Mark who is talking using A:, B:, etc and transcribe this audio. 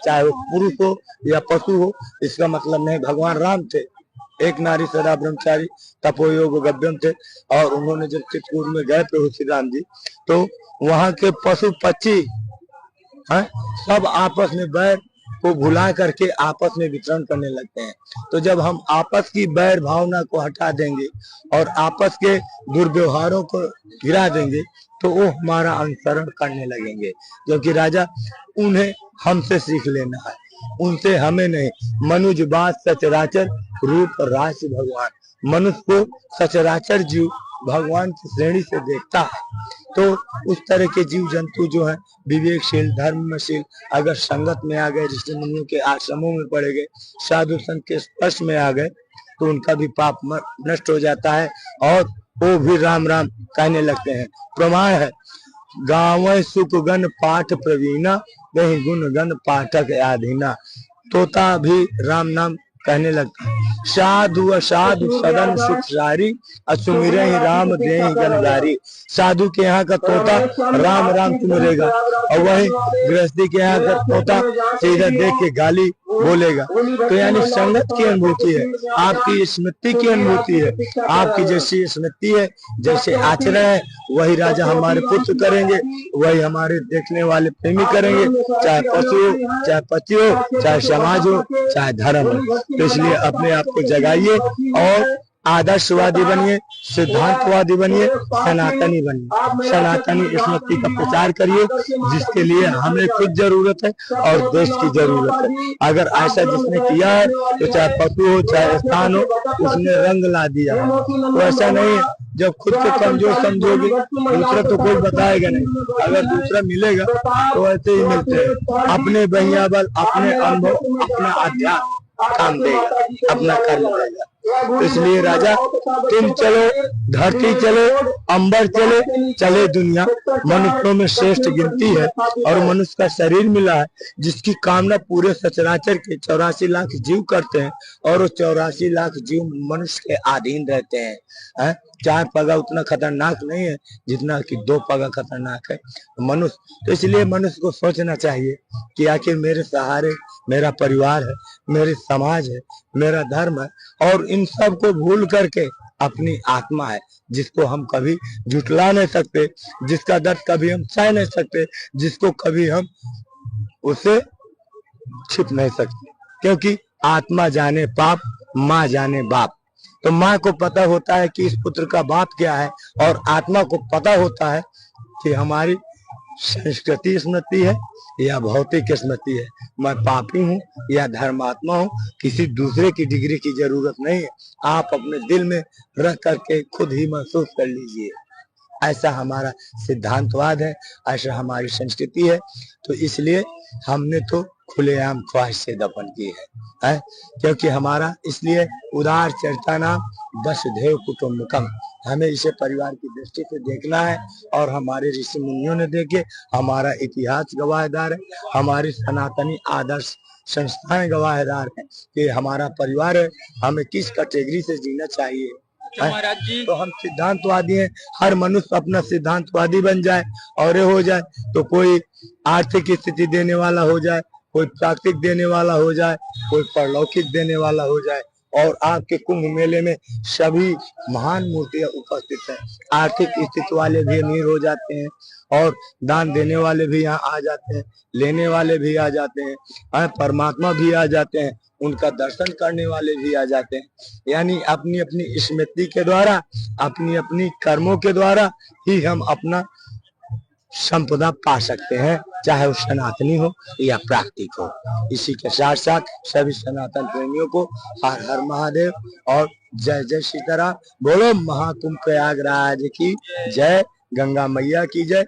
A: चाहे वो पुरुष हो या पशु हो, इसका मतलब नहीं। भगवान राम थे, एक नारी सदा ब्रह्मचारी तपोयोग गव्यम थे, और उन्होंने जब चित्रकूट में गए प्रभु श्री राम जी, तो वहां के पशु पक्षी सब आपस में बैर को भुला करके आपस में विचरण करने लगते हैं। तो जब हम आपस की बैर भावना को हटा देंगे और आपस के दुर्व्यवहारों को गिरा देंगे, तो वो हमारा अनुसरण करने लगेंगे। क्योंकि राजा, उन्हें हमसे सीख लेना है, उनसे हमें नहीं। मनुज बात सचराचर रूप राशि भगवान। मनुष्य को सचराचर जीव भगवान की श्रेणी से देखता है। तो उस तरह के जीव जंतु जो है विवेकशील, धर्मशील, अगर संगत में आ गए, ऋषि मुनियों के आश्रमों में पड़े गए, साधु संत के स्पर्श में आ गए, तो उनका भी पाप नष्ट हो जाता है और वो भी राम राम कहने लगते हैं। प्रमाण है, गाँव सुखगन पाठ प्रवीणा, नहीं गुण गण पाठक आधीना। तोता भी राम नाम कहने लगता है। साधु असाधु सदन सुख सारी, असुमिरे ही राम दे गनगारी। साधु के यहाँ का तोता राम राम सुमिरेगा, और वही गृहस्थी के यहाँ का तोता सीधा देख के गाली बोलेगा। तो यानी संगत की अनुभूति है, आपकी स्मृति की अनुभूति है। आपकी जैसी स्मृति है, जैसे आचरण है, वही राजा हमारे पुत्र करेंगे, वही हमारे देखने वाले प्रेमी करेंगे, चाहे पशु हो, चाहे पति हो, चाहे समाज हो, चाहे धर्म हो। तो इसलिए अपने आप को जगाइए और आदर्शवादी बनिए, सिद्धांतवादी बनिए, सनातनी बनिए। सनातनी स्मृति का प्रचार करिए, जिसके लिए हमें खुद जरूरत है और देश की जरूरत है। अगर ऐसा जिसने किया है, तो चाहे पशु हो, चाहे स्थान हो, उसने रंग ला दिया है। तो ऐसा नहीं है, जब खुद को कमजोर समझोगे, दूसरा तो कोई बताएगा नहीं। अगर दूसरा मिलेगा तो ऐसे ही मिलते हैं। अपने बहिया बल, अपने अनुभव, अपना अध्यात्म काम देगा, अपना कर्म देगा। तो इसलिए राजा, तुम चलो, धरती चलो, अंबर चले, चले दुनिया। मनुष्यों में श्रेष्ठ गिनती है, और मनुष्य का शरीर मिला है जिसकी कामना पूरे सचराचर के 84 लाख जीव करते हैं, और वो 84 लाख जीव मनुष्य के अधीन रहते हैं। 4 पगा उतना खतरनाक नहीं है जितना कि 2 पगा खतरनाक है मनुष्य। तो इसलिए मनुष्य को सोचना चाहिए कि आखिर मेरे सहारे मेरा परिवार है, मेरे समाज है, मेरा धर्म है, और इन सब को भूल करके अपनी आत्मा है, जिसको हम कभी झुठला नहीं सकते, जिसका दर्द कभी हम सह नहीं सकते, जिसको कभी हम उसे छिप नहीं सकते। क्योंकि आत्मा जाने पाप, माँ जाने बाप। तो माँ को पता होता है कि इस पुत्र का बाप क्या है, और आत्मा को पता होता है कि हमारी संस्कृति स्मृति है या भौतिक स्मृति है। मैं पापी हूँ या धर्मात्मा हूँ, किसी दूसरे की डिग्री की जरूरत नहीं है। आप अपने दिल में रह करके खुद ही महसूस कर लीजिए। ऐसा हमारा सिद्धांतवाद है, ऐसा हमारी संस्कृति है। तो इसलिए हमने तो खुलेआम ख्वाहिश से दफन की है, क्योंकि हमारा इसलिए उदार चरिता नाम वसुधैव कुटुंबकम। हमें इसे परिवार की दृष्टि से देखना है, और हमारे ऋषि मुनियों ने देखे, हमारा इतिहास गवाहदार है, हमारी सनातनी आदर्श संस्थाएं गवाहदार है कि हमारा परिवार है, हमें किस कैटेगरी से जीना चाहिए। तो हम सिद्धांतवादी हैं। हर मनुष्य अपना सिद्धांतवादी बन जाए और ये हो जाए, तो कोई आर्थिक स्थिति देने वाला हो जाए, कोई प्राकृतिक देने वाला हो जाए, कोई परलौकिक देने वाला हो जाए, और आपके कुंभ मेले में सभी महान मूर्तियां उपस्थित हैं। आर्थिक स्थिति वाले भी अमीर हो जाते हैं, और दान देने वाले भी यहाँ आ जाते हैं, लेने वाले भी आ जाते हैं, परमात्मा भी आ जाते हैं, उनका दर्शन करने वाले भी आ जाते हैं। यानी अपनी अपनी स्मृति के द्वारा, अपनी अपनी कर्मों के द्वारा ही हम अपना संपदा पा सकते हैं, चाहे वो सनातनी हो या प्राकृतिक हो। इसी के साथ साथ सभी सनातन प्रेमियों को हर हर महादेव और जय जय सीताराम। बोलो महाकुंभ प्रयागराज की जय, गंगा मैया की जय।